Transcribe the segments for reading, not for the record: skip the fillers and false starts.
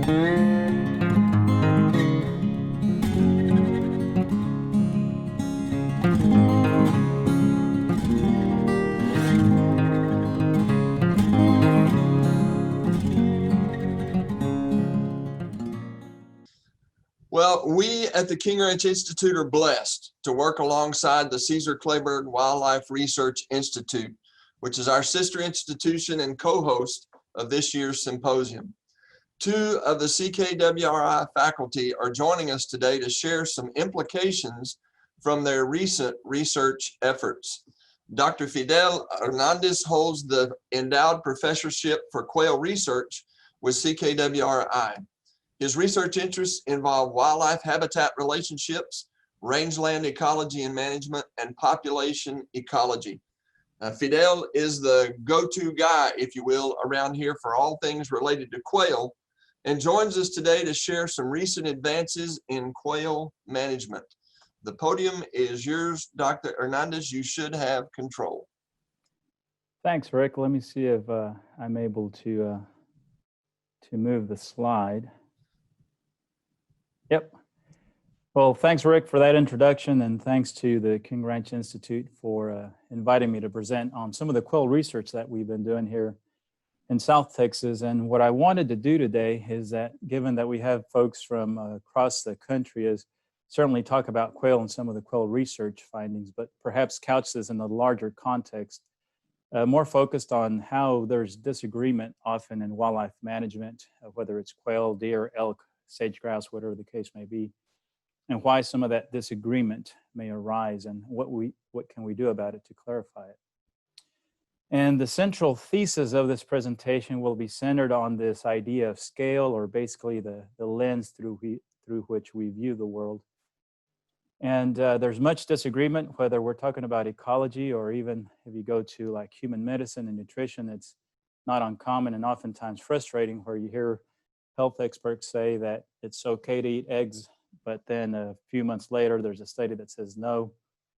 Well, we at the King Ranch Institute are blessed to work alongside the Caesar Kleberg Wildlife Research Institute, which is our sister institution and co-host of this year's symposium. Two of the CKWRI faculty are joining us today to share some implications from their recent research efforts. Dr. Fidel Hernandez holds the Endowed Professorship for Quail Research with CKWRI. His research interests involve wildlife habitat relationships, rangeland ecology and management, and population ecology. Fidel is the go-to guy, if you will, around here for all things related to quail, and joins us today to share some recent advances in quail management. The podium is yours, Dr. Hernandez. You should have control. Thanks, Rick. Let me see if I'm able to move the slide. Yep. Well, thanks, Rick, for that introduction, and thanks to the King Ranch Institute for inviting me to present on some of the quail research that we've been doing here in South Texas. And what I wanted to do today is that, given that we have folks from across the country, is certainly talk about quail and some of the quail research findings, but perhaps couch this in a larger context, more focused on how there's disagreement often in wildlife management, whether it's quail, deer, elk, sage-grouse, whatever the case may be, and why some of that disagreement may arise and what can we do about it to clarify it. And the central thesis of this presentation will be centered on this idea of scale, or basically the lens through which we view the world. And there's much disagreement, whether we're talking about ecology or even if you go to like human medicine and nutrition. It's not uncommon and oftentimes frustrating where you hear health experts say that it's okay to eat eggs, but then a few months later, there's a study that says, no,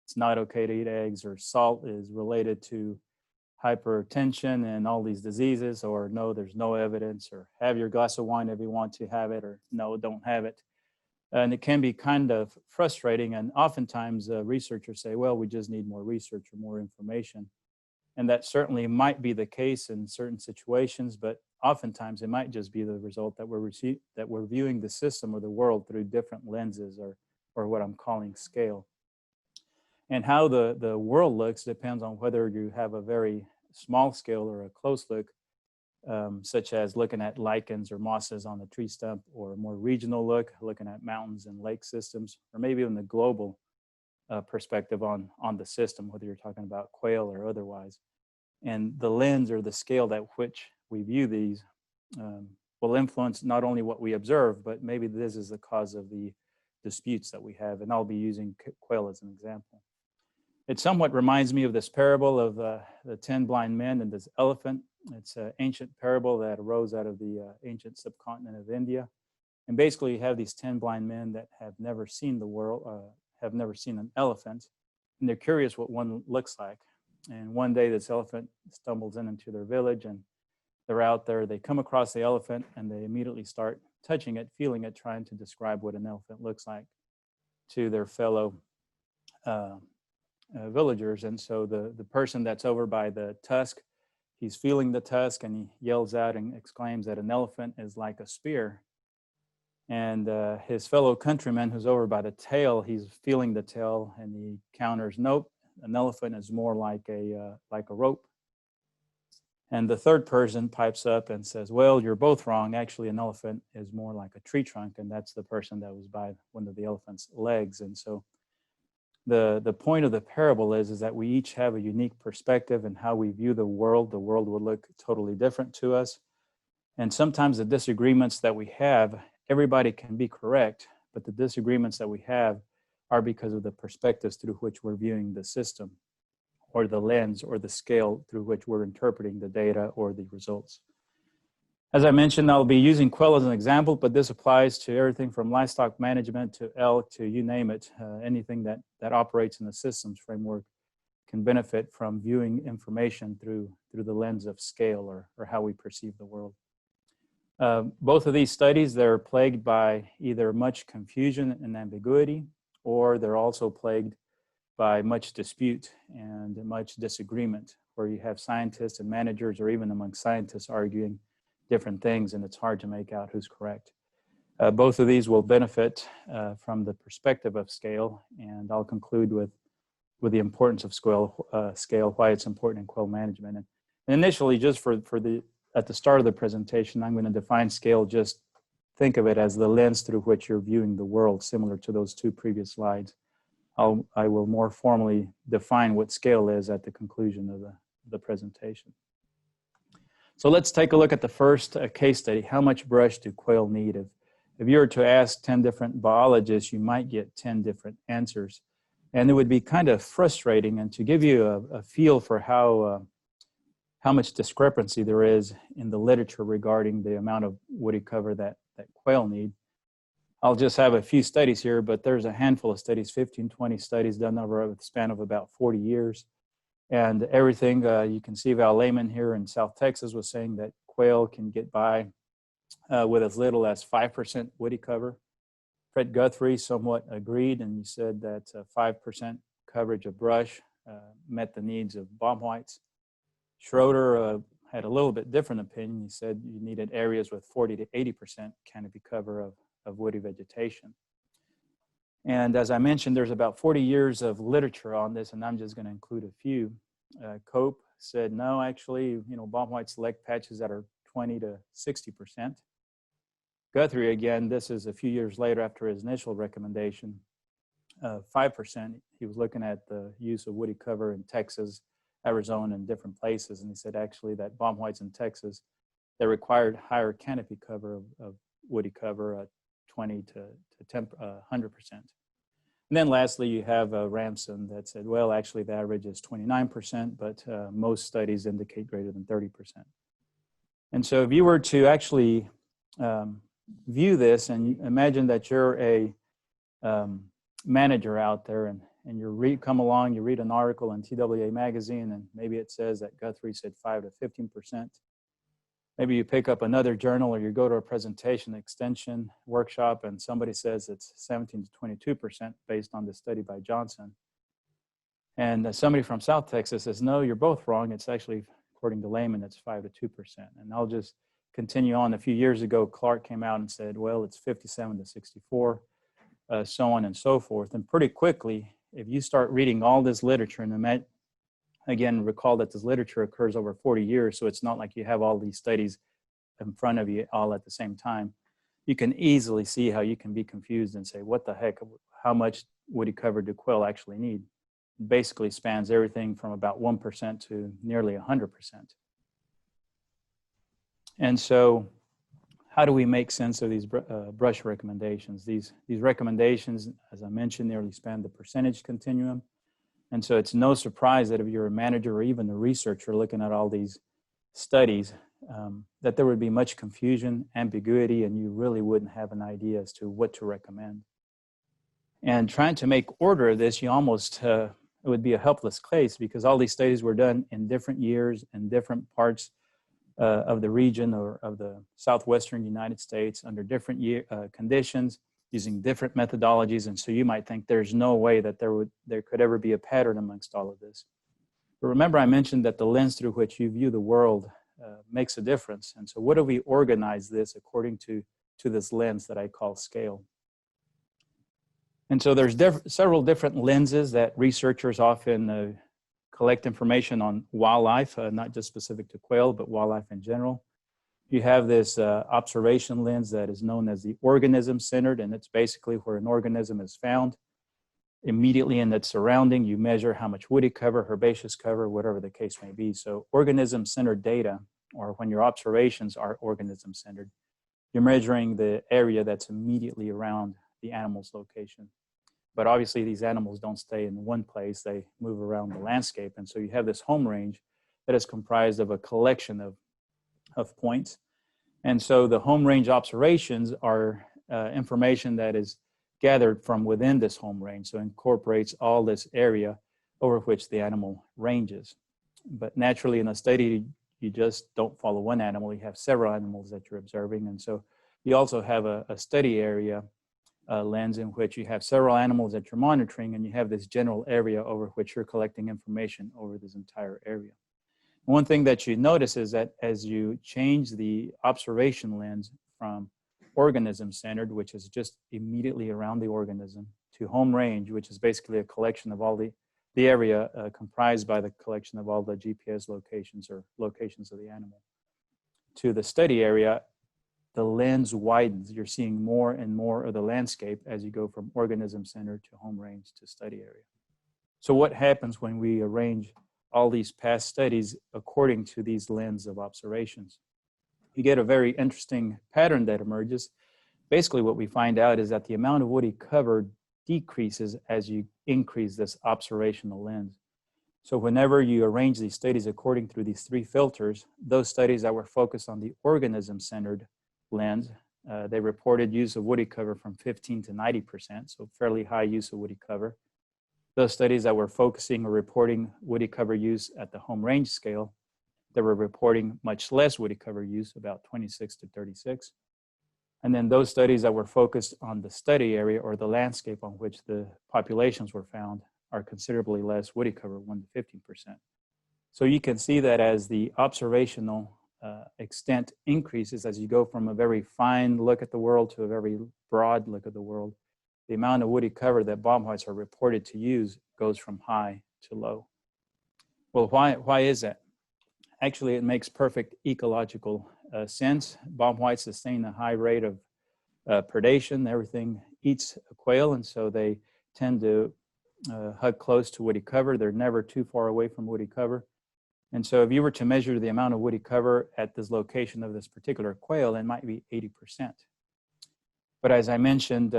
it's not okay to eat eggs, or salt is related to hypertension and all these diseases, or no, there's no evidence, or have your glass of wine if you want to have it, or no, don't have it. And it can be kind of frustrating. And oftentimes researchers say, well, we just need more research or more information. And that certainly might be the case in certain situations, but oftentimes it might just be the result that we're viewing the system or the world through different lenses, or what I'm calling scale. And how the world looks depends on whether you have a very small scale or a close look, such as looking at lichens or mosses on the tree stump, or a more regional look, looking at mountains and lake systems, or maybe even the global perspective on the system, whether you're talking about quail or otherwise. And the lens or the scale at which we view these will influence not only what we observe, but maybe this is the cause of the disputes that we have. And I'll be using quail as an example. It somewhat reminds me of this parable of the 10 blind men and this elephant. It's an ancient parable that arose out of the ancient subcontinent of India. And basically you have these 10 blind men that have never seen the world, have never seen an elephant, and they're curious what one looks like. And one day this elephant stumbles into their village, and they're out there, they come across the elephant, and they immediately start touching it, feeling it, trying to describe what an elephant looks like to their fellow villagers. And so the person that's over by the tusk, he's feeling the tusk, and he yells out and exclaims that an elephant is like a spear. And his fellow countryman who's over by the tail, he's feeling the tail, and he counters, nope, an elephant is more like a rope. And the third person pipes up and says, well, you're both wrong. Actually, an elephant is more like a tree trunk, and that's the person that was by one of the elephant's legs. And so the point of the parable is that we each have a unique perspective in how we view the world. The world will look totally different to us. And sometimes the disagreements that we have, everybody can be correct, but the disagreements that we have are because of the perspectives through which we're viewing the system, or the lens or the scale through which we're interpreting the data or the results. As I mentioned, I'll be using quail as an example, but this applies to everything from livestock management to elk to you name it. Anything that operates in the systems framework can benefit from viewing information through the lens of scale, or how we perceive the world. Both of these studies, they're plagued by either much confusion and ambiguity, or they're also plagued by much dispute and much disagreement, where you have scientists and managers, or even among scientists, arguing different things, and it's hard to make out who's correct. Both of these will benefit from the perspective of scale, and I'll conclude with the importance of scale, why it's important in quail management. And initially, just at the start of the presentation, I'm going to define scale. Just think of it as the lens through which you're viewing the world, similar to those two previous slides. I will more formally define what scale is at the conclusion of the presentation. So let's take a look at the first case study. How much brush do quail need? If you were to ask 10 different biologists, you might get 10 different answers. And it would be kind of frustrating. And to give you a feel for how much discrepancy there is in the literature regarding the amount of woody cover that quail need, I'll just have a few studies here, but there's a handful of studies, 15, 20 studies done over a span of about 40 years. And everything, you can see Val Lehman here in South Texas was saying that quail can get by with as little as 5% woody cover. Fred Guthrie somewhat agreed, and he said that 5% coverage of brush met the needs of bomb whites. Schroeder had a little bit different opinion. He said you needed areas with 40 to 80% canopy cover of woody vegetation. And as I mentioned, there's about 40 years of literature on this, and I'm just going to include a few. Cope said, no, actually, bomb whites select patches that are 20 to 60%. Guthrie, again, this is a few years later after his initial recommendation, 5%. He was looking at the use of woody cover in Texas, Arizona, and different places, and he said actually that bomb whites in Texas, they required higher canopy cover of woody cover, 20 to 100%. And then lastly, you have Ramson that said, well, actually the average is 29%, but most studies indicate greater than 30%. And so if you were to actually view this, and imagine that you're a manager out there, and you come along, you read an article in TWA magazine, and maybe it says that Guthrie said 5 to 15%. Maybe you pick up another journal, or you go to a presentation extension workshop, and somebody says it's 17 to 22% based on the study by Johnson. And somebody from South Texas says, no, you're both wrong. It's actually, according to Lehman, it's 5 to 2%. And I'll just continue on. A few years ago, Clark came out and said, well, it's 57 to 64, so on and so forth. And pretty quickly, if you start reading all this literature, and again, recall that this literature occurs over 40 years, so it's not like you have all these studies in front of you all at the same time. You can easily see how you can be confused and say, what the heck, how much woody cover do quail actually need? It basically spans everything from about 1% to nearly 100%. And so how do we make sense of these brush recommendations? These recommendations, as I mentioned, nearly span the percentage continuum. And so it's no surprise that if you're a manager or even a researcher looking at all these studies, that there would be much confusion, ambiguity, and you really wouldn't have an idea as to what to recommend. And trying to make order of this, you almost, it would be a helpless case, because all these studies were done in different years in different parts of the region or of the southwestern United States under different conditions, using different methodologies. And so you might think there's no way that there could ever be a pattern amongst all of this. But remember, I mentioned that the lens through which you view the world makes a difference. And so what do we organize this according to this lens that I call scale? And so there's several different lenses that researchers often collect information on wildlife, not just specific to quail, but wildlife in general. You have this observation lens that is known as the organism-centered, and it's basically where an organism is found. Immediately in its surrounding, you measure how much woody cover, herbaceous cover, whatever the case may be. So organism-centered data, or when your observations are organism-centered, you're measuring the area that's immediately around the animal's location. But obviously these animals don't stay in one place, they move around the landscape. And so you have this home range that is comprised of a collection of points. And so the home range observations are information that is gathered from within this home range, so incorporates all this area over which the animal ranges. But naturally in a study, you just don't follow one animal, you have several animals that you're observing. And so you also have a study area lens in which you have several animals that you're monitoring, and you have this general area over which you're collecting information over this entire area. One thing that you notice is that as you change the observation lens from organism-centered, which is just immediately around the organism, to home range, which is basically a collection of all the area comprised by the collection of all the GPS locations or locations of the animal, to the study area, the lens widens. You're seeing more and more of the landscape as you go from organism-centered to home range to study area. So what happens when we arrange all these past studies according to these lens of observations? You get a very interesting pattern that emerges. Basically what we find out is that the amount of woody cover decreases as you increase this observational lens. So whenever you arrange these studies according to these three filters, those studies that were focused on the organism-centered lens, they reported use of woody cover from 15 to 90%, so fairly high use of woody cover. Those studies that were focusing or reporting woody cover use at the home range scale, they were reporting much less woody cover use, about 26 to 36. And then those studies that were focused on the study area or the landscape on which the populations were found are considerably less woody cover, 1 to 15%. So you can see that as the observational extent increases, as you go from a very fine look at the world to a very broad look at the world, the amount of woody cover that bobwhites are reported to use goes from high to low. Well, why is that? Actually, it makes perfect ecological sense. Bobwhites sustain a high rate of predation. Everything eats a quail, and so they tend to hug close to woody cover. They're never too far away from woody cover. And so if you were to measure the amount of woody cover at this location of this particular quail, it might be 80%. But as I mentioned,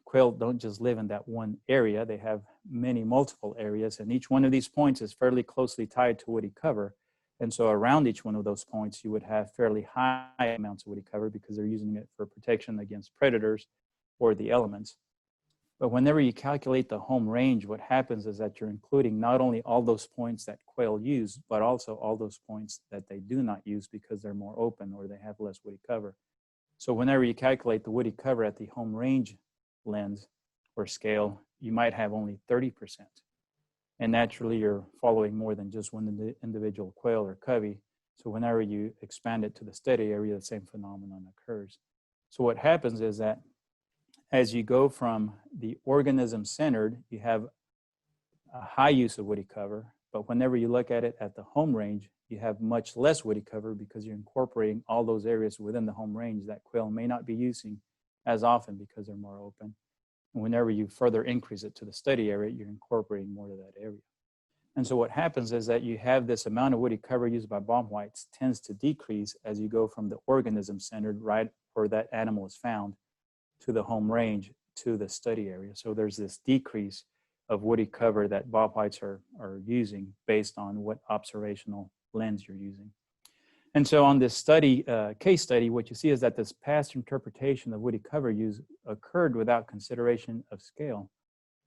quail don't just live in that one area. They have many multiple areas, and each one of these points is fairly closely tied to woody cover. And so around each one of those points, you would have fairly high amounts of woody cover because they're using it for protection against predators or the elements. But whenever you calculate the home range, what happens is that you're including not only all those points that quail use, but also all those points that they do not use because they're more open or they have less woody cover. So whenever you calculate the woody cover at the home range lens or scale, you might have only 30%. And naturally, you're following more than just one individual quail or covey. So whenever you expand it to the study area, the same phenomenon occurs. So what happens is that as you go from the organism-centered, you have a high use of woody cover, but whenever you look at it at the home range, you have much less woody cover because you're incorporating all those areas within the home range that quail may not be using as often because they're more open. And whenever you further increase it to the study area, you're incorporating more of that area. And so what happens is that you have this amount of woody cover used by bobwhites tends to decrease as you go from the organism-centered, right where that animal is found, to the home range, to the study area. So there's this decrease of woody cover that bobwhites are using based on what observational lens you're using. And so on this study, case study, what you see is that this past interpretation of woody cover use occurred without consideration of scale.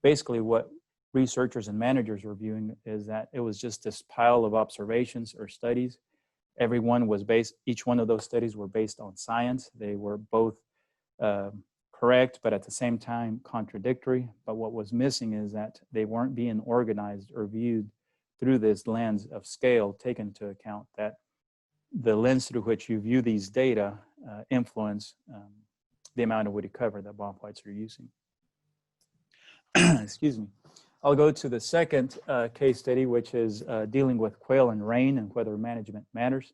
Basically what researchers and managers were viewing is that it was just this pile of observations or studies. Each one of those studies were based on science. They were both correct, but at the same time contradictory. But what was missing is that they weren't being organized or viewed through this lens of scale, taken into account that the lens through which you view these data influence the amount of woody cover that bobwhites are using. Excuse me. I'll go to the second case study, which is dealing with quail and rain and whether management matters.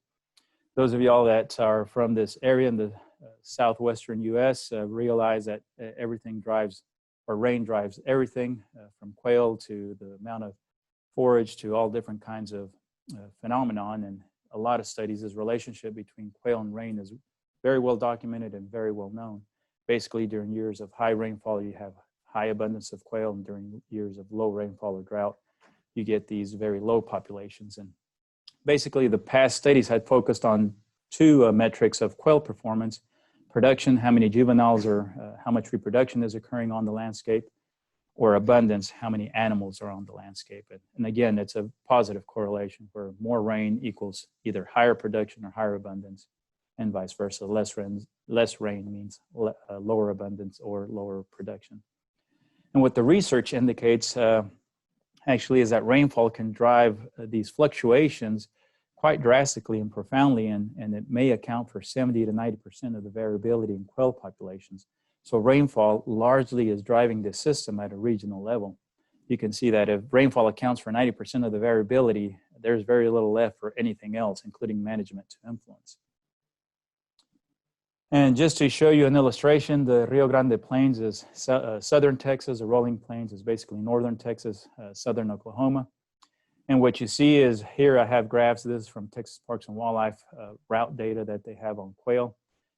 Those of y'all that are from this area in the southwestern U.S. Realize that rain drives everything from quail to the amount of forage to all different kinds of phenomenon. And a lot of studies, this relationship between quail and rain is very well documented and very well known. Basically, during years of high rainfall, you have high abundance of quail, and during years of low rainfall or drought, you get these very low populations. And basically, the past studies had focused on two metrics of quail performance: production, how many juveniles or how much reproduction is occurring on the landscape, or abundance, how many animals are on the landscape. And again, it's a positive correlation where more rain equals either higher production or higher abundance, and vice versa. Less rain means lower abundance or lower production. And what the research indicates actually is that rainfall can drive these fluctuations quite drastically and profoundly, and it may account for 70 to 90% of the variability in quail populations. So rainfall largely is driving this system at a regional level. You can see that if rainfall accounts for 90% of the variability, there's very little left for anything else, including management to influence. And just to show you an illustration, the Rio Grande Plains is southern Texas. The Rolling Plains is basically northern Texas, southern Oklahoma. And what you see is here I have graphs. This is from Texas Parks and Wildlife route data that they have on quail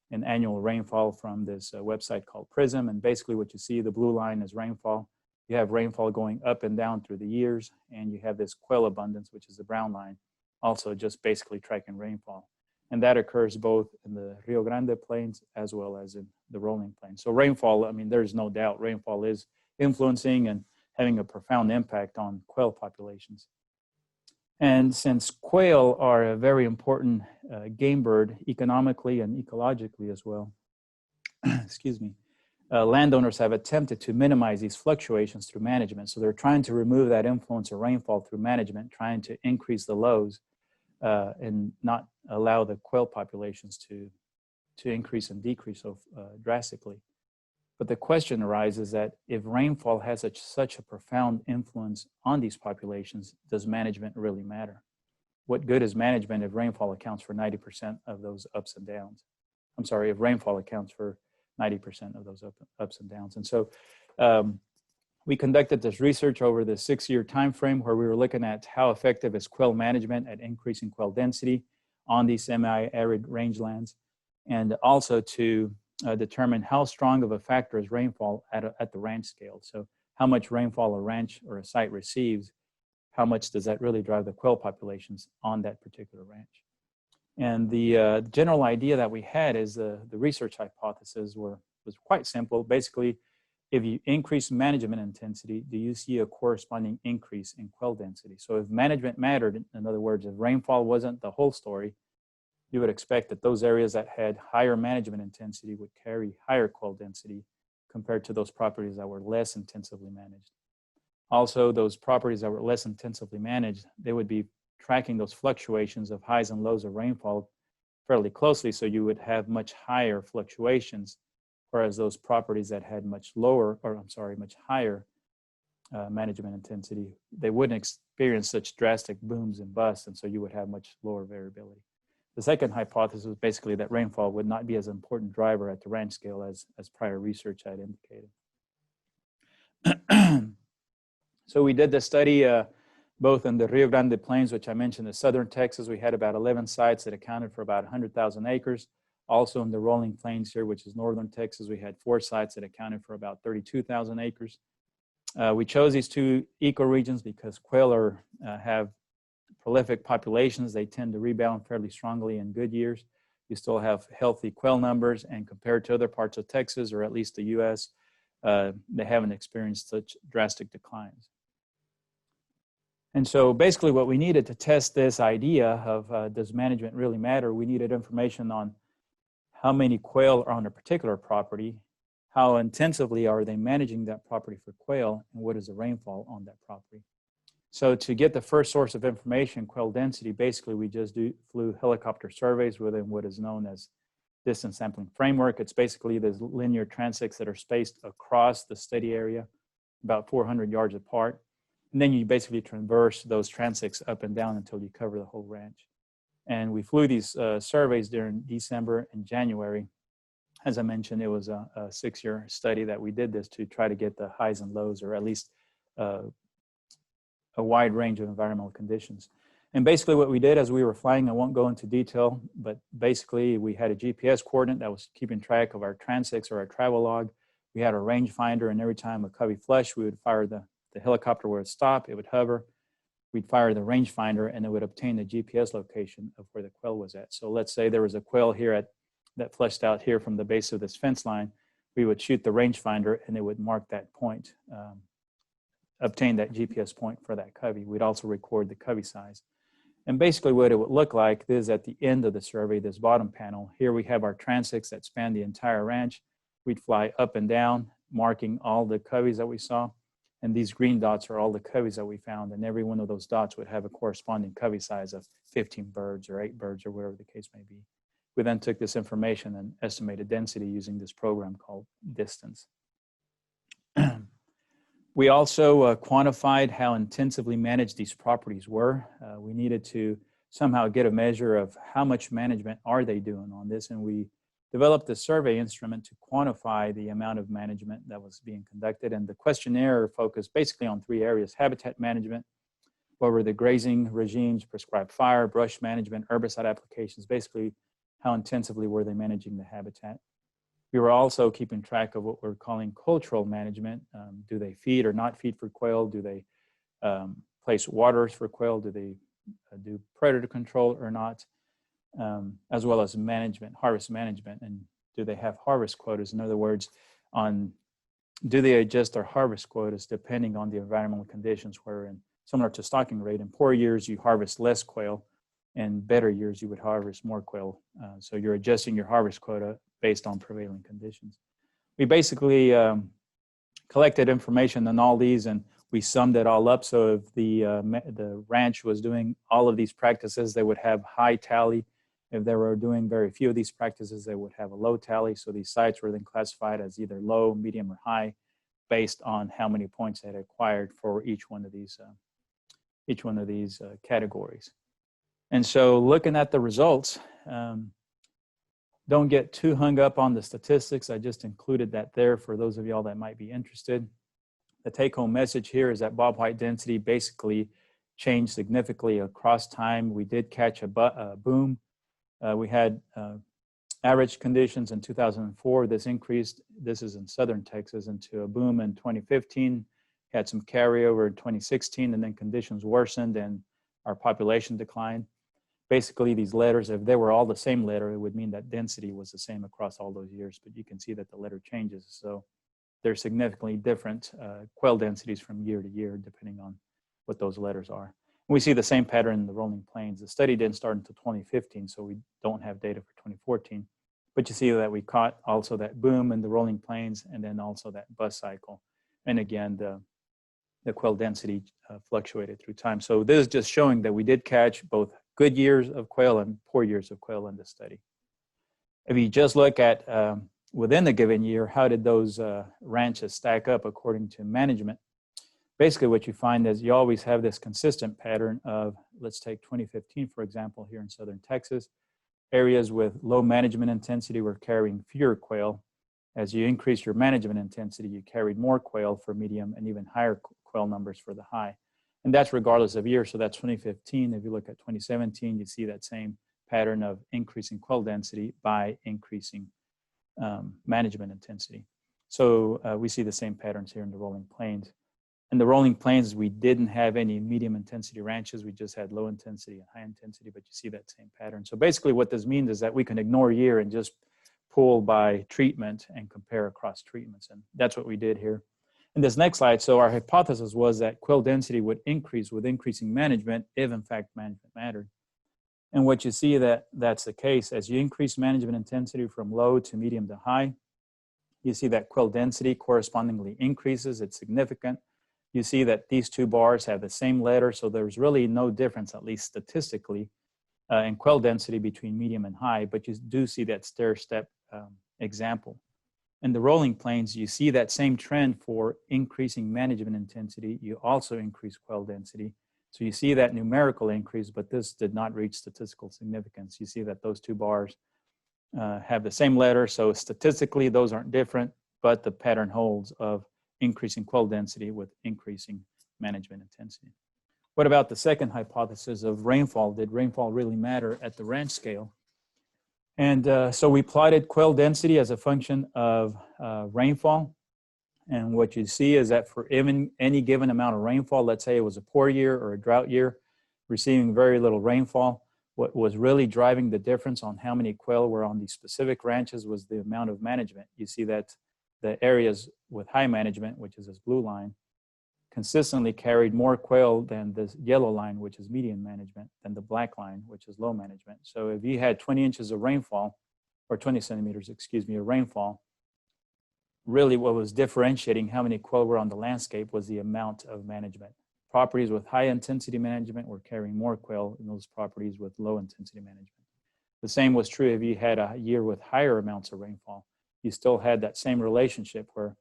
and annual rainfall from this website called PRISM. And basically what you see, the blue line is rainfall. You have rainfall going up and down through the years, and you have this quail abundance, which is the brown line, also just basically tracking rainfall. And that occurs both in the Rio Grande Plains as well as in the Rolling Plains. So rainfall, I mean, there's no doubt rainfall is influencing and having a profound impact on quail populations. And since quail are a very important game bird economically and ecologically as well, excuse me, landowners have attempted to minimize these fluctuations through management. So they're trying to remove that influence of rainfall through management, trying to increase the lows and not allow the quail populations to increase and decrease so drastically. But the question arises that if rainfall has such a profound influence on these populations, does management really matter? What good is management if rainfall accounts for 90% of those ups and downs? I'm sorry, if rainfall accounts for 90% of those ups and downs. And so we conducted this research over the 6-year time frame where we were looking at how effective is quail management at increasing quail density on these semi-arid rangelands, and also to determine how strong of a factor is rainfall at the ranch scale. So how much rainfall a ranch or a site receives, how much does that really drive the quail populations on that particular ranch? And the general idea that we had is the research hypothesis was quite simple. Basically, if you increase management intensity, do you see a corresponding increase in quail density? So if management mattered, in other words, if rainfall wasn't the whole story, you would expect that those areas that had higher management intensity would carry higher quail density compared to those properties that were less intensively managed. Also, those properties that were less intensively managed, they would be tracking those fluctuations of highs and lows of rainfall fairly closely, so you would have much higher fluctuations, whereas those properties that had much higher management intensity, they wouldn't experience such drastic booms and busts, and so you would have much lower variability. The second hypothesis was basically that rainfall would not be as an important driver at the ranch scale as prior research had indicated. So we did the study both in the Rio Grande Plains, which I mentioned, in southern Texas. We had about 11 sites that accounted for about 100,000 acres. Also in the Rolling Plains here, which is northern Texas, we had 4 sites that accounted for about 32,000 acres. We chose these 2 ecoregions because quail have prolific populations. They tend to rebound fairly strongly in good years. You still have healthy quail numbers, and compared to other parts of Texas, or at least the US, they haven't experienced such drastic declines. And so basically what we needed to test this idea of does management really matter, we needed information on how many quail are on a particular property, how intensively are they managing that property for quail, and what is the rainfall on that property. So to get the first source of information, quail density, basically we just flew helicopter surveys within what is known as distance sampling framework. It's basically these linear transects that are spaced across the study area, about 400 yards apart. And then you basically traverse those transects up and down until you cover the whole ranch. And we flew these surveys during December and January. As I mentioned, it was a 6-year study that we did this to try to get the highs and lows, or at least a wide range of environmental conditions. And basically what we did as we were flying, I won't go into detail, but basically we had a GPS coordinate that was keeping track of our transects or our travel log. We had a rangefinder, and every time a covey flushed, we would fire the helicopter where it stopped, it would hover. We'd fire the rangefinder, and it would obtain the GPS location of where the quail was at. So let's say there was a quail here that flushed out here from the base of this fence line. We would shoot the rangefinder, and it would mark that point obtain that GPS point for that covey. We'd also record the covey size. And basically what it would look like is at the end of the survey, this bottom panel, here we have our transects that span the entire ranch. We'd fly up and down, marking all the coveys that we saw. And these green dots are all the coveys that we found. And every one of those dots would have a corresponding covey size of 15 birds or 8 birds or whatever the case may be. We then took this information and estimated density using this program called distance. We also quantified how intensively managed these properties were. We needed to somehow get a measure of how much management are they doing on this, and we developed a survey instrument to quantify the amount of management that was being conducted. And the questionnaire focused basically on 3 areas: habitat management, what were the grazing regimes, prescribed fire, brush management, herbicide applications, basically how intensively were they managing the habitat. We were also keeping track of what we're calling cultural management. Do they feed or not feed for quail? Do they place waters for quail? Do they do predator control or not? As well as management, harvest management, and do they have harvest quotas? In other words, do they adjust their harvest quotas depending on the environmental conditions, where similar to stocking rate, in poor years you harvest less quail, in better years you would harvest more quail. So you're adjusting your harvest quota based on prevailing conditions. We basically collected information on all these and we summed it all up. So if the ranch was doing all of these practices, they would have high tally. If they were doing very few of these practices, they would have a low tally. So these sites were then classified as either low, medium, or high based on how many points they had acquired for each one of these categories. And so looking at the results, don't get too hung up on the statistics. I just included that there for those of y'all that might be interested. The take-home message here is that bobwhite density basically changed significantly across time. We did catch a boom. We had average conditions in 2004. This increased, this is in southern Texas, into a boom in 2015. Had some carryover in 2016, and then conditions worsened and our population declined. Basically, these letters, if they were all the same letter, it would mean that density was the same across all those years, but you can see that the letter changes. So they're significantly different quail densities from year to year, depending on what those letters are. And we see the same pattern in the rolling plains. The study didn't start until 2015, so we don't have data for 2014. But you see that we caught also that boom in the rolling plains and then also that bust cycle. And again, the quail density fluctuated through time. So this is just showing that we did catch both good years of quail and poor years of quail in this study. If you just look at within the given year, how did those ranches stack up according to management? Basically what you find is you always have this consistent pattern of, let's take 2015, for example, here in southern Texas. Areas with low management intensity were carrying fewer quail. As you increase your management intensity, you carried more quail for medium and even higher quail numbers for the high. And that's regardless of year. So that's 2015. If you look at 2017, you see that same pattern of increasing quail density by increasing management intensity. So we see the same patterns here in the rolling plains. In the rolling plains, we didn't have any medium intensity ranches. We just had low intensity and high intensity, but you see that same pattern. So basically what this means is that we can ignore year and just pull by treatment and compare across treatments. And that's what we did here. In this next slide, so our hypothesis was that quail density would increase with increasing management if in fact management mattered. And what you see that's the case. As you increase management intensity from low to medium to high, you see that quail density correspondingly increases. It's significant. You see that these two bars have the same letter, so there's really no difference, at least statistically, in quail density between medium and high, but you do see that stair-step example. In the rolling plains, you see that same trend for increasing management intensity. You also increase quail density. So you see that numerical increase, but this did not reach statistical significance. You see that those two bars have the same letter, so statistically those aren't different, but the pattern holds of increasing quail density with increasing management intensity. What about the second hypothesis of rainfall? Did rainfall really matter at the ranch scale? And so we plotted quail density as a function of rainfall. And what you see is that for any given amount of rainfall, let's say it was a poor year or a drought year, receiving very little rainfall, what was really driving the difference on how many quail were on these specific ranches was the amount of management. You see that the areas with high management, which is this blue line, consistently carried more quail than this yellow line, which is medium management, than the black line, which is low management. So if you had 20 inches of rainfall, or 20 centimeters, excuse me, of rainfall, really what was differentiating how many quail were on the landscape was the amount of management. Properties with high intensity management were carrying more quail than those properties with low intensity management. The same was true if you had a year with higher amounts of rainfall. You still had that same relationship where,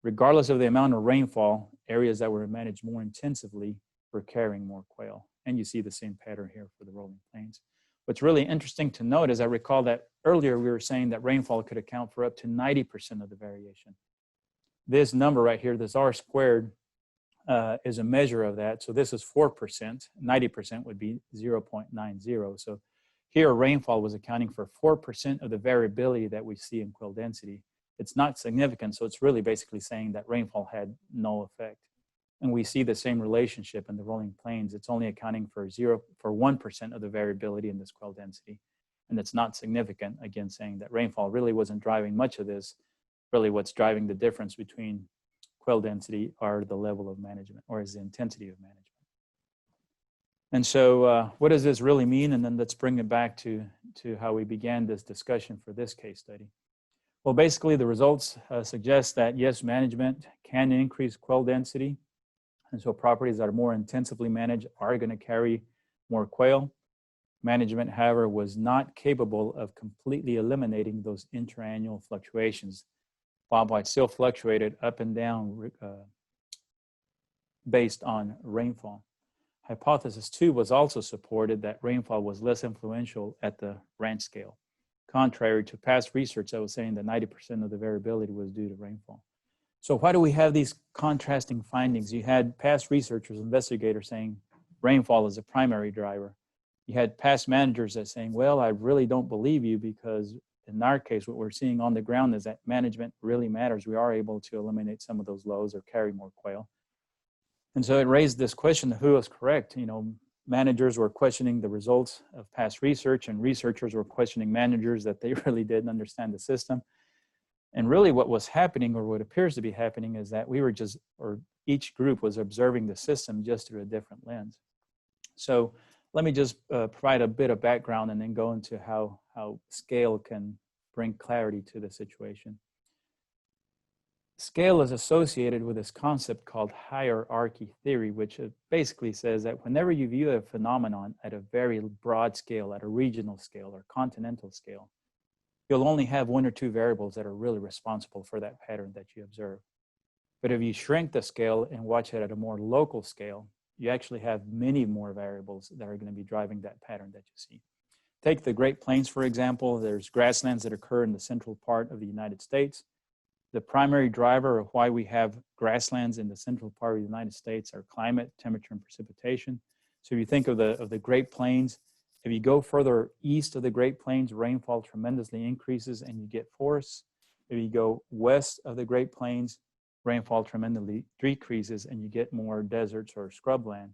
regardless of the amount of rainfall, areas that were managed more intensively were carrying more quail. And you see the same pattern here for the rolling plains. What's really interesting to note is I recall that earlier we were saying that rainfall could account for up to 90% of the variation. This number right here, this R squared, is a measure of that. So this is 4%, 90% would be 0.90. So here rainfall was accounting for 4% of the variability that we see in quail density. It's not significant, so it's really basically saying that rainfall had no effect. And we see the same relationship in the rolling plains. It's only accounting for 1% of the variability in this quail density. And it's not significant, again, saying that rainfall really wasn't driving much of this. Really what's driving the difference between quail density are the level of management, or is the intensity of management. And so what does this really mean? And then let's bring it back to how we began this discussion for this case study. Well, basically the results suggest that yes, management can increase quail density. And so properties that are more intensively managed are going to carry more quail. Management, however, was not capable of completely eliminating those interannual fluctuations. Bobwhite still fluctuated up and down based on rainfall. Hypothesis 2 was also supported that rainfall was less influential at the ranch scale, contrary to past research that was saying that 90% of the variability was due to rainfall. So why do we have these contrasting findings? You had past researchers, investigators saying rainfall is a primary driver. You had past managers that saying, well, I really don't believe you, because in our case, what we're seeing on the ground is that management really matters. We are able to eliminate some of those lows or carry more quail. And so it raised this question of who was correct. You know, managers were questioning the results of past research, and researchers were questioning managers that they really didn't understand the system. And really what was happening, or what appears to be happening, is that we were just, or each group was observing the system just through a different lens. So let me just provide a bit of background and then go into how scale can bring clarity to the situation. Scale is associated with this concept called hierarchy theory, which basically says that whenever you view a phenomenon at a very broad scale, at a regional scale or continental scale, you'll only have one or two variables that are really responsible for that pattern that you observe. But if you shrink the scale and watch it at a more local scale, you actually have many more variables that are going to be driving that pattern that you see. Take the Great Plains, for example. There's grasslands that occur in the central part of the United States. The primary driver of why we have grasslands in the central part of the United States are climate, temperature, and precipitation. So if you think of the Great Plains, if you go further east of the Great Plains, rainfall tremendously increases and you get forests. If you go west of the Great Plains, rainfall tremendously decreases and you get more deserts or scrubland.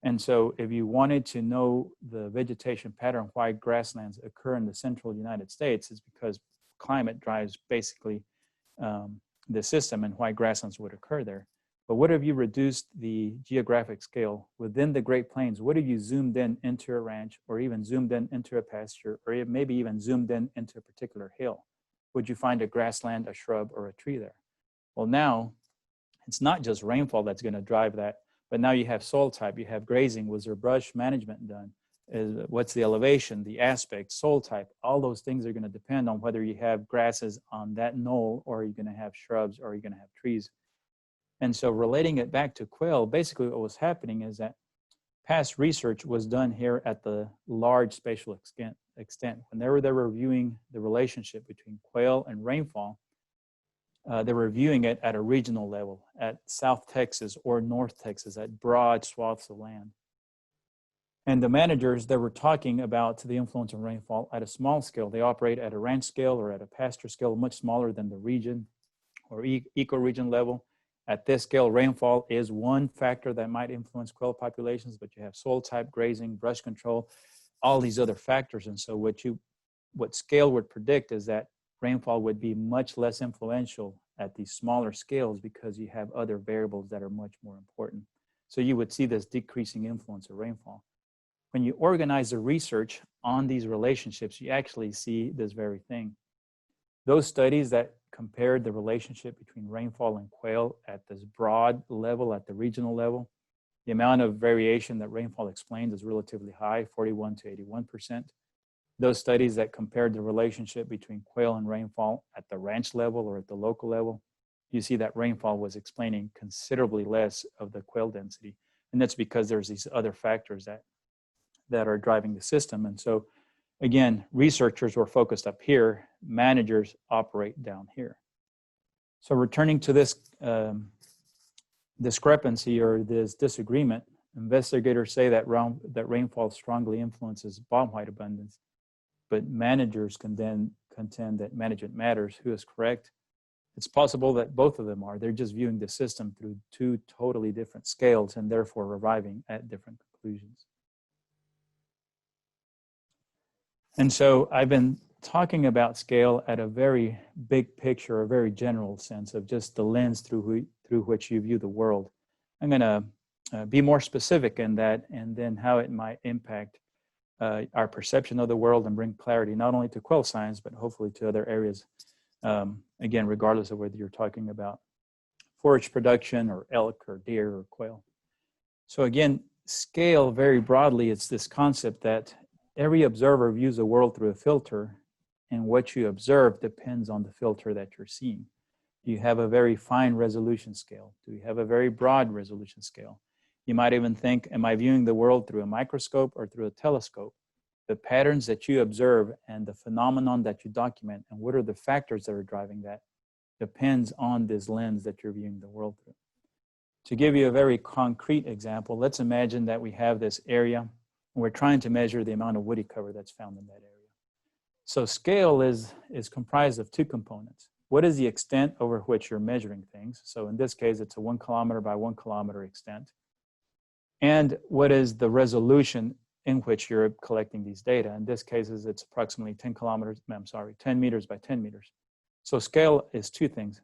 And so if you wanted to know the vegetation pattern, why grasslands occur in the central United States, is because climate drives basically the system and why grasslands would occur there. But what if you reduced the geographic scale within the Great Plains? What if you zoomed in into a ranch, or even zoomed in into a pasture, or maybe even zoomed in into a particular hill? Would you find a grassland, a shrub, or a tree there? Well, now it's not just rainfall that's going to drive that, but now you have soil type, you have grazing. Was there brush management done? What's the elevation, the aspect, soil type? All those things are going to depend on whether you have grasses on that knoll, or you're going to have shrubs, or you're going to have trees. And so relating it back to quail, basically what was happening is that past research was done here at the large spatial extent. Whenever they were reviewing the relationship between quail and rainfall, they were viewing it at a regional level, at South Texas or North Texas, at broad swaths of land. And the managers that were talking about the influence of rainfall at a small scale, they operate at a ranch scale or at a pasture scale, much smaller than the region or ecoregion level. At this scale, rainfall is one factor that might influence quail populations, but you have soil type, grazing, brush control, all these other factors. And so what scale would predict is that rainfall would be much less influential at these smaller scales because you have other variables that are much more important. So you would see this decreasing influence of rainfall. When you organize the research on these relationships, you actually see this very thing. Those studies that compared the relationship between rainfall and quail at this broad level, at the regional level, the amount of variation that rainfall explains is relatively high, 41 to 81%. Those studies that compared the relationship between quail and rainfall at the ranch level or at the local level, you see that rainfall was explaining considerably less of the quail density. And that's because there's these other factors that are driving the system. And so, again, researchers were focused up here, managers operate down here. So returning to this discrepancy or this disagreement, investigators say that rainfall strongly influences bobwhite abundance, but managers can then contend that management matters. Who is correct? It's possible that both of them are. They're just viewing the system through two totally different scales and therefore arriving at different conclusions. And so I've been talking about scale at a very big picture, a very general sense of just the lens through which you view the world. I'm going to be more specific in that, and then how it might impact our perception of the world and bring clarity not only to quail science, but hopefully to other areas, again, regardless of whether you're talking about forage production or elk or deer or quail. So again, scale very broadly, it's this concept that every observer views the world through a filter, and what you observe depends on the filter that you're seeing. Do you have a very fine resolution scale? Do you have a very broad resolution scale? You might even think, am I viewing the world through a microscope or through a telescope? The patterns that you observe and the phenomenon that you document and what are the factors that are driving that depends on this lens that you're viewing the world through. To give you a very concrete example, let's imagine that we have this area and we're trying to measure the amount of woody cover that's found in that area. So scale is comprised of two components. What is the extent over which you're measuring things? So in this case, it's a 1 kilometer by 1 kilometer extent. And what is the resolution in which you're collecting these data? In this case, it's approximately 10 meters by 10 meters. So scale is two things.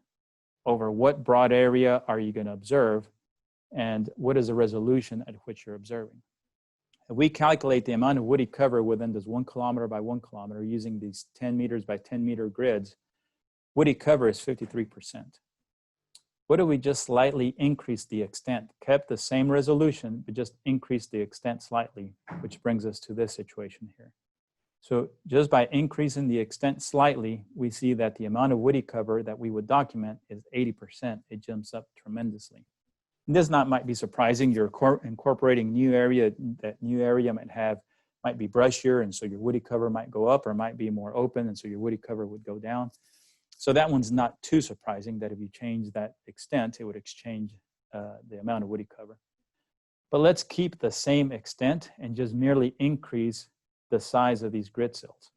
Over what broad area are you going to observe? And what is the resolution at which you're observing? If we calculate the amount of woody cover within this 1 kilometer by 1 kilometer using these 10 meters by 10 meter grids, woody cover is 53%. What if we just slightly increase the extent, kept the same resolution, but just increase the extent slightly, which brings us to this situation here. So just by increasing the extent slightly, we see that the amount of woody cover that we would document is 80%. It jumps up tremendously. And this might be surprising. You're incorporating new area. That new area might be brushier, and so your woody cover might go up, or might be more open, and so your woody cover would go down. So that one's not too surprising that if you change that extent, it would exchange the amount of woody cover. But let's keep the same extent and just merely increase the size of these grid cells.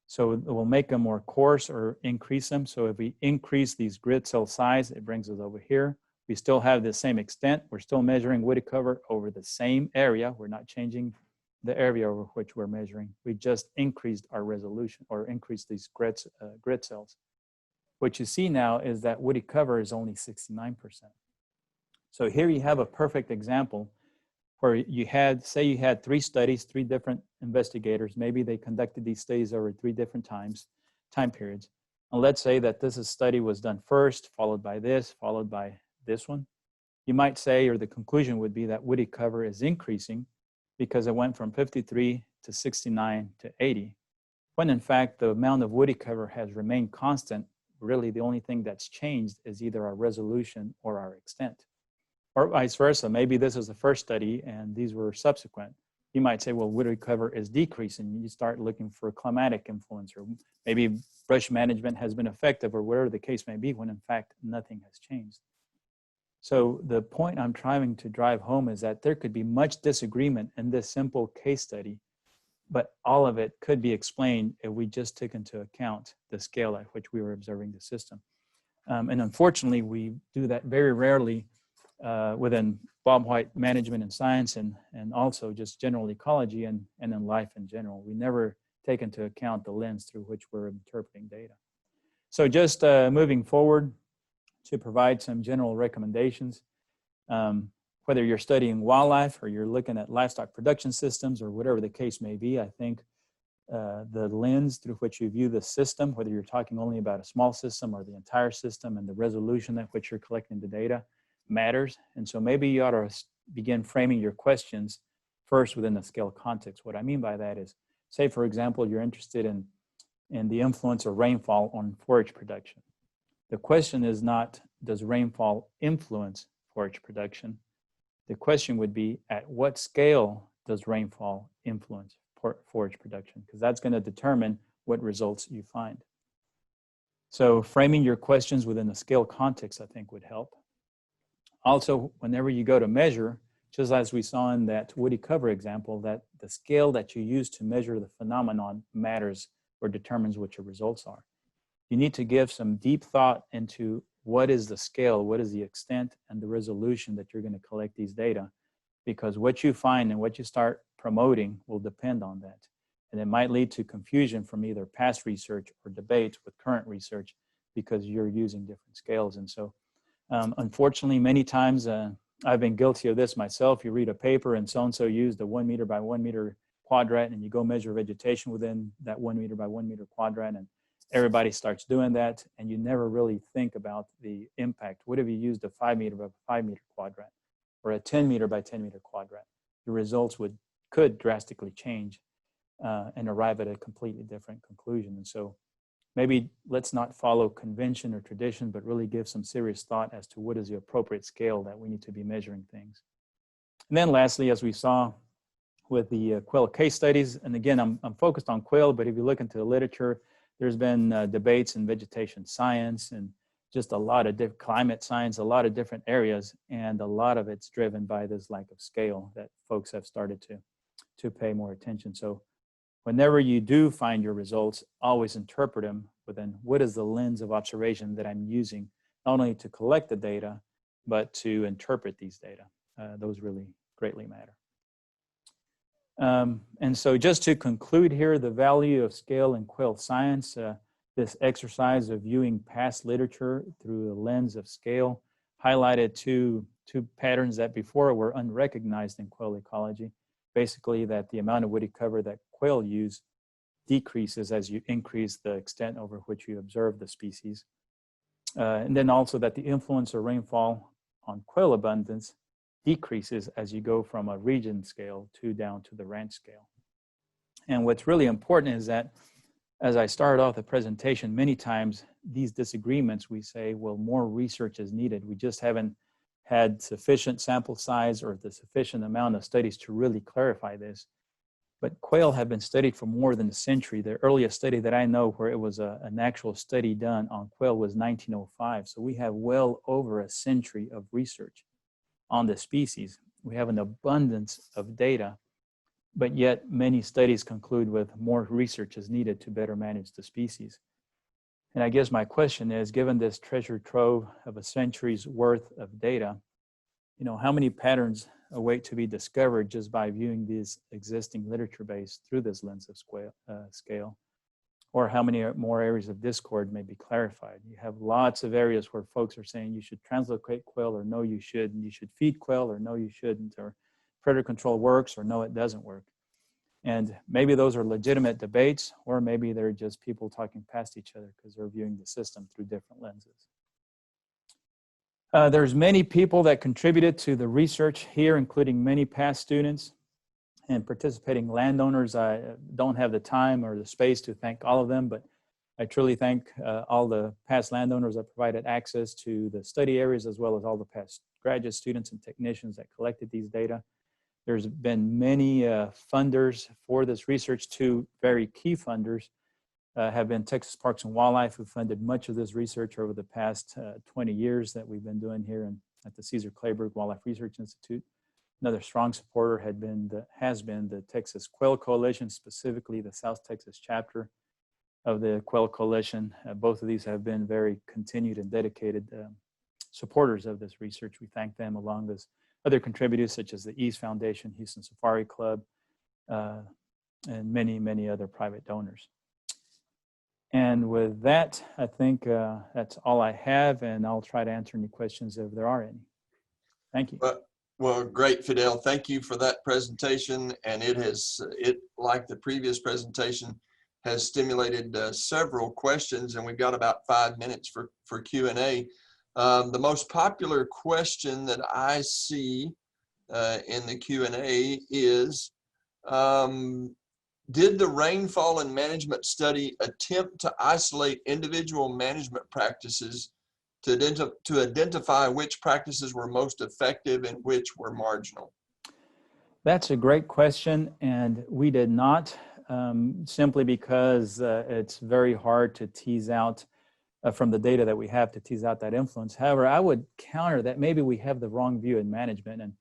So we'll make them more coarse or increase them. So if we increase these grid cell size, it brings us over here. We still have the same extent. We're still measuring woody cover over the same area. We're not changing the area over which we're measuring. We just increased our resolution or increased these grid cells. What you see now is that woody cover is only 69%. So here you have a perfect example where you had, say you had three studies, three different investigators. Maybe they conducted these studies over 3 different time periods. And let's say that this study was done first, followed by this one. You might say, or the conclusion would be that woody cover is increasing because it went from 53 to 69 to 80, when in fact the amount of woody cover has remained constant. Really the only thing that's changed is either our resolution or our extent. Or vice versa, maybe this is the first study and these were subsequent. You might say, well, woody cover is decreasing. You start looking for climatic influence, or maybe brush management has been effective, or whatever the case may be, when in fact nothing has changed. So the point I'm trying to drive home is that there could be much disagreement in this simple case study, but all of it could be explained if we just took into account the scale at which we were observing the system. And unfortunately, we do that very rarely within bobwhite management and science, and also just general ecology and in life in general. We never take into account the lens through which we're interpreting data. So just moving forward to provide some general recommendations, whether you're studying wildlife or you're looking at livestock production systems or whatever the case may be, I think the lens through which you view the system, whether you're talking only about a small system or the entire system, and the resolution at which you're collecting the data matters. And so maybe you ought to begin framing your questions first within the scale context. What I mean by that is, say, for example, you're interested in the influence of rainfall on forage production. The question is not, does rainfall influence forage production? The question would be, at what scale does rainfall influence forage production? Because that's going to determine what results you find. So framing your questions within the scale context, I think, would help. Also, whenever you go to measure, just as we saw in that woody cover example, that the scale that you use to measure the phenomenon matters or determines what your results are. You need to give some deep thought into what is the scale, what is the extent and the resolution that you're going to collect these data, because what you find and what you start promoting will depend on that. And it might lead to confusion from either past research or debate with current research because you're using different scales. And so unfortunately, many times I've been guilty of this myself. You read a paper and so-and-so used a 1 meter by 1 meter quadrat, and you go measure vegetation within that 1 meter by 1 meter quadrat, and everybody starts doing that, and you never really think about the impact. What if you used a 5 meter by 5 meter quadrat or a 10 meter by 10 meter quadrat? The results could drastically change and arrive at a completely different conclusion. And so maybe let's not follow convention or tradition, but really give some serious thought as to what is the appropriate scale that we need to be measuring things. And then lastly, as we saw with the quail case studies, and again, I'm focused on quail, but if you look into the literature, there's been debates in vegetation science and just a lot of different climate science, a lot of different areas, and a lot of it's driven by this lack of scale that folks have started to pay more attention. So whenever you do find your results, always interpret them within what is the lens of observation that I'm using, not only to collect the data, but to interpret these data. Those really greatly matter. And so just to conclude here, the value of scale in quail science, this exercise of viewing past literature through the lens of scale highlighted two patterns that before were unrecognized in quail ecology. Basically, that the amount of woody cover that quail use decreases as you increase the extent over which you observe the species. And then also that the influence of rainfall on quail abundance decreases as you go from a region scale down to the ranch scale. And what's really important is that, as I started off the presentation, many times these disagreements, we say, well, more research is needed. We just haven't had sufficient sample size or the sufficient amount of studies to really clarify this. But quail have been studied for more than a century. The earliest study that I know where it was an actual study done on quail was 1905. So we have well over a century of research on the species. We have an abundance of data, but yet many studies conclude with more research is needed to better manage the species. And I guess my question is, given this treasure trove of a century's worth of data, how many patterns await to be discovered just by viewing this existing literature base through this lens of scale? Or how many more areas of discord may be clarified? You have lots of areas where folks are saying you should translocate quail or no, you shouldn't. You should feed quail or no, you shouldn't. Or predator control works or no, it doesn't work. And maybe those are legitimate debates, or maybe they're just people talking past each other because they're viewing the system through different lenses. There's many people that contributed to the research here, including many past students and participating landowners. I don't have the time or the space to thank all of them, but I truly thank all the past landowners that provided access to the study areas, as well as all the past graduate students and technicians that collected these data. There's been many funders for this research. Two very key funders have been Texas Parks and Wildlife, who funded much of this research over the past 20 years that we've been doing here at the Cesar Kleberg Wildlife Research Institute. Another strong supporter has been the Texas Quail Coalition, specifically the South Texas chapter of the Quail Coalition. Both of these have been very continued and dedicated supporters of this research. We thank them, along with other contributors such as the East Foundation, Houston Safari Club, and many, many other private donors. And with that, I think that's all I have, and I'll try to answer any questions if there are any. Thank you. Well, great, Fidel. Thank you for that presentation. And like the previous presentation, has stimulated several questions, and we've got about 5 minutes for Q&A. The most popular question that I see in the Q&A is, did the rainfall and management study attempt to isolate individual management practices to identify which practices were most effective and which were marginal? That's a great question, and we did not, simply because it's very hard to tease out from the data that we have to tease out that influence. However, I would counter that maybe we have the wrong view in management, and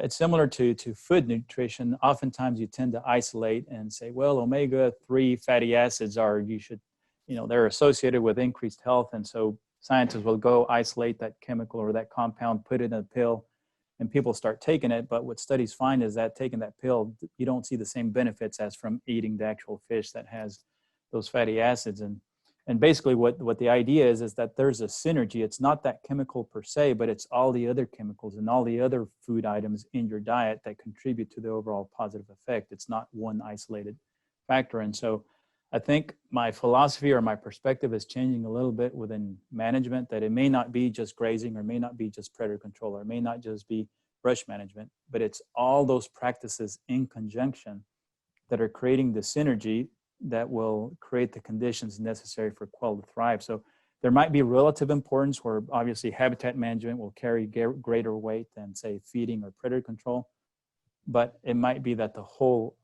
it's similar to food nutrition. Oftentimes you tend to isolate and say, well, omega-3 fatty acids they're associated with increased health, and so scientists will go isolate that chemical or that compound, put it in a pill, and people start taking it. But what studies find is that taking that pill, you don't see the same benefits as from eating the actual fish that has those fatty acids. And basically what the idea is that there's a synergy. It's not that chemical per se, but it's all the other chemicals and all the other food items in your diet that contribute to the overall positive effect. It's not one isolated factor. And so I think my philosophy or my perspective is changing a little bit within management, that it may not be just grazing, or may not be just predator control, or it may not just be brush management, but it's all those practices in conjunction that are creating the synergy that will create the conditions necessary for quail to thrive. So there might be relative importance where obviously habitat management will carry greater weight than, say, feeding or predator control, but it might be that the whole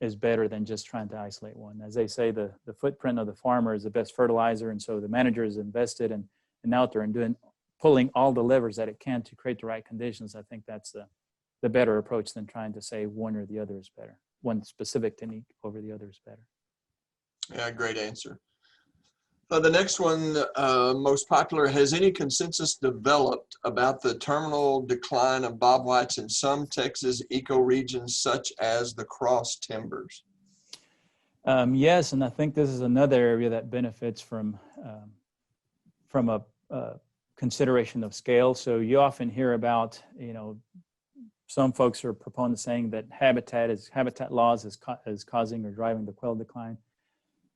is better than just trying to isolate one. As they say, the footprint of the farmer is the best fertilizer, and so the manager is invested and out there and pulling all the levers that it can to create the right conditions. I think that's the better approach than trying to say one or the other is better. One specific technique over the other is better. Yeah, great answer. The next one, most popular, has any consensus developed about the terminal decline of bobwhites in some Texas ecoregions such as the cross timbers? Yes, and I think this is another area that benefits from a consideration of scale. So you often hear about, some folks are proponents saying that habitat loss is causing or driving the quail decline.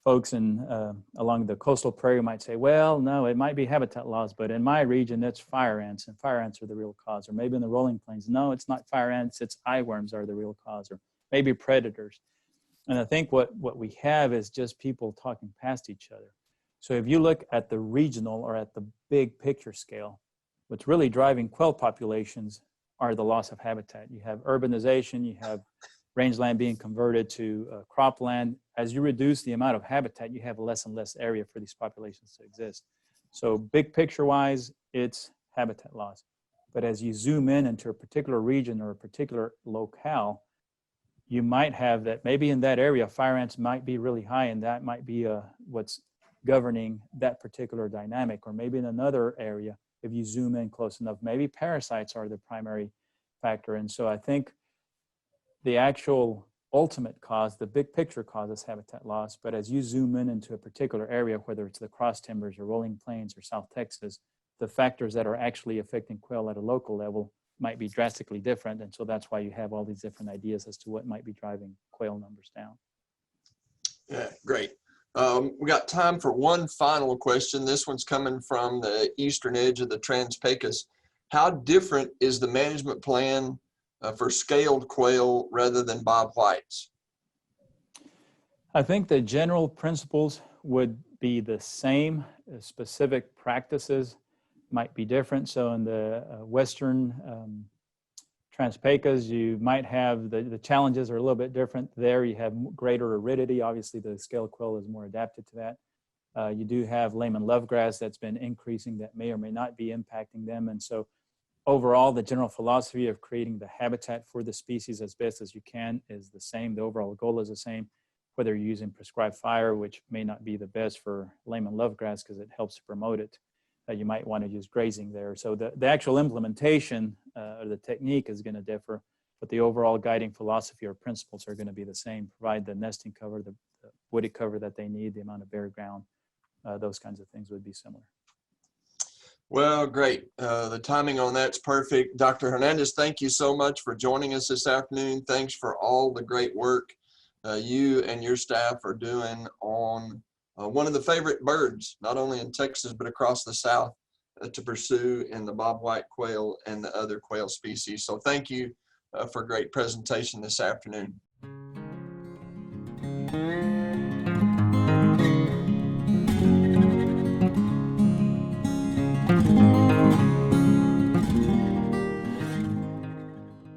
Folks along the coastal prairie might say, well, no, it might be habitat loss, but in my region, it's fire ants, and fire ants are the real cause. Or maybe in the rolling plains, no, it's not fire ants, it's eyeworms are the real cause, or maybe predators. And I think what we have is just people talking past each other. So if you look at the regional or at the big picture scale, what's really driving quail populations are the loss of habitat. You have urbanization, you have rangeland being converted to cropland. As you reduce the amount of habitat, you have less and less area for these populations to exist. So big picture wise, it's habitat loss. But as you zoom in into a particular region or a particular locale, you might have that maybe in that area, fire ants might be really high, and that might be what's governing that particular dynamic. Or maybe in another area, if you zoom in close enough, maybe parasites are the primary factor. And so I think the actual ultimate cause, the big picture cause, is habitat loss. But as you zoom in into a particular area, whether it's the cross timbers or rolling plains or South Texas, the factors that are actually affecting quail at a local level might be drastically different. And so that's why you have all these different ideas as to what might be driving quail numbers down. Yeah, great. We got time for one final question. This one's coming from the eastern edge of the Trans-Pecos. How different is the management plan for scaled quail rather than bobwhites? I think the general principles would be the same. Specific practices might be different. So in the western Trans-Pecos, you might have the challenges are a little bit different. There you have greater aridity. Obviously, the scaled quail is more adapted to that. You do have lemon lovegrass that's been increasing that may or may not be impacting them. And so overall, the general philosophy of creating the habitat for the species as best as you can is the same. The overall goal is the same, whether you're using prescribed fire, which may not be the best for lemon lovegrass because it helps to promote it. You might want to use grazing there. So the actual implementation or the technique is going to differ, but the overall guiding philosophy or principles are going to be the same. Provide the nesting cover, the woody cover that they need, the amount of bare ground, those kinds of things would be similar. Well, great. The timing on that's perfect. Dr. Hernandez, thank you so much for joining us this afternoon. Thanks for all the great work you and your staff are doing on one of the favorite birds, not only in Texas, but across the South to pursue in the bobwhite quail and the other quail species. So thank you for a great presentation this afternoon.